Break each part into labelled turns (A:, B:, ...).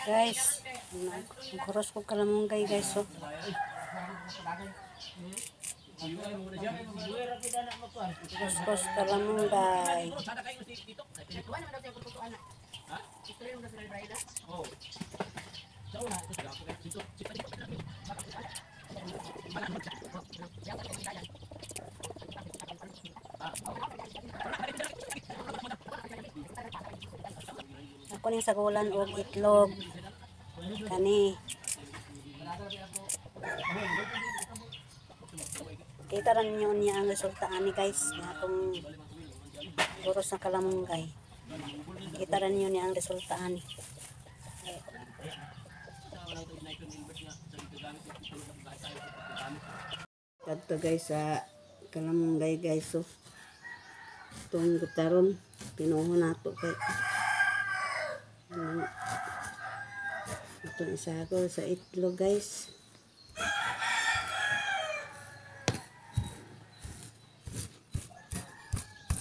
A: Guys, nagkuros ko kalamunggay guys. So, kuros kalamunggay. Ako ning sagulan og itlog kani. Kita ran niyo niya ang resulta ani guys nga akong kuros na kalamunggay. Kita ran niyo niya ang resulta ani. Kadto guys sa kalamunggay guys. So itong gutaron pinuho nato kay itong isa ko sa itlog guys.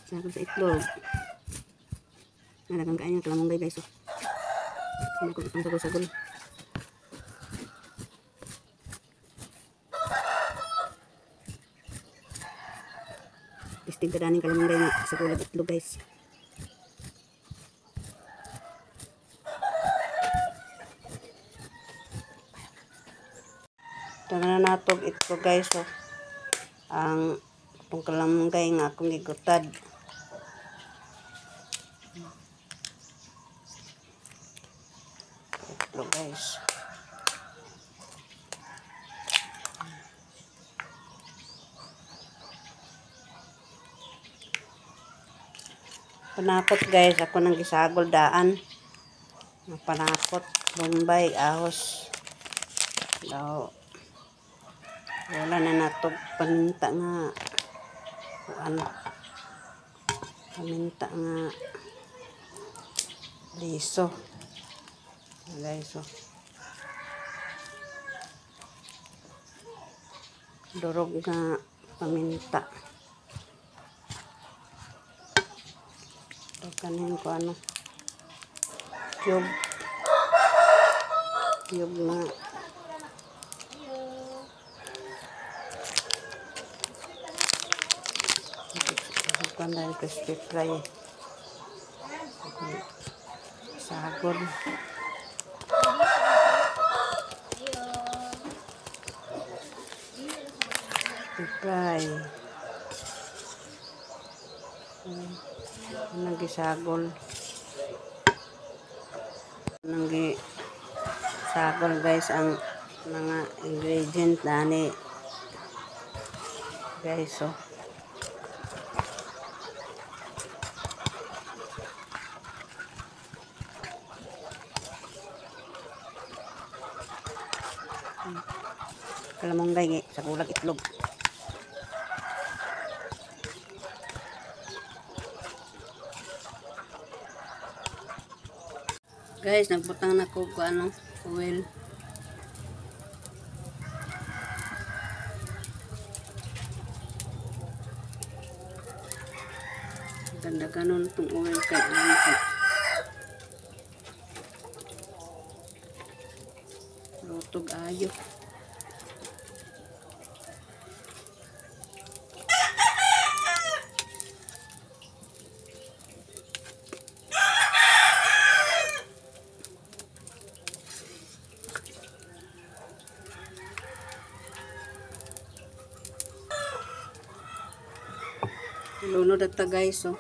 A: Isa ko sa itlog. Nalagang kain yung kalamunggay guys. Hindi ko itong sagol-sagol. Istig ka daning kalamunggay nga sa kulad itlog guys. Tangan na natog itlog guys. So, ang itong kalamunggay nga akong gigutad. Itlog guys. Panakot guys, ako nang gisagol daan. Panakot, bombay, ahos. Daw. Wala na natog paminta nga. Ano? Paminta nga. Liso. Guys, so. Durog nga paminta. Kanin ko ano cube na bukan dari crispy fry sagod fry nagisagol guys ang mga ingredient dani guys. So kalamunggay sa kulag itlog. Guys, nagbutang na ko ano, oil. Ganda ganon itong oil kay ano. Lutog ayo. Lunod at guys. So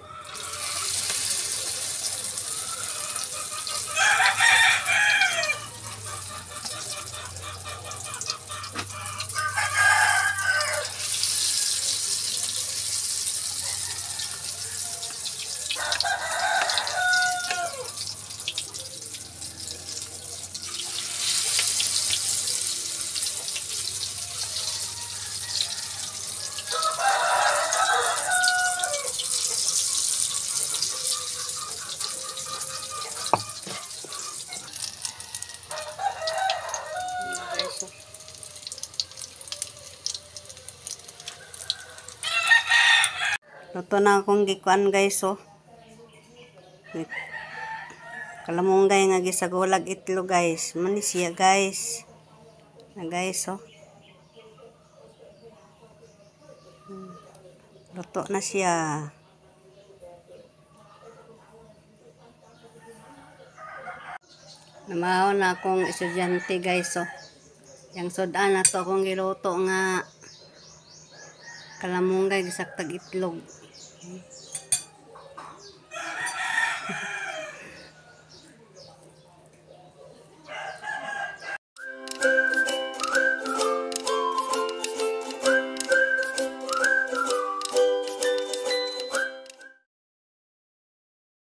A: luto na akong gikuan guys. So Kalamunggay nga gisagulag itlog guys. Mani siya guys. Na guys oh. Luto na siya. Namahaw na akong estudyante guys oh. Yang sudan na to akong giluto nga kalamunggay gisaktag itlog.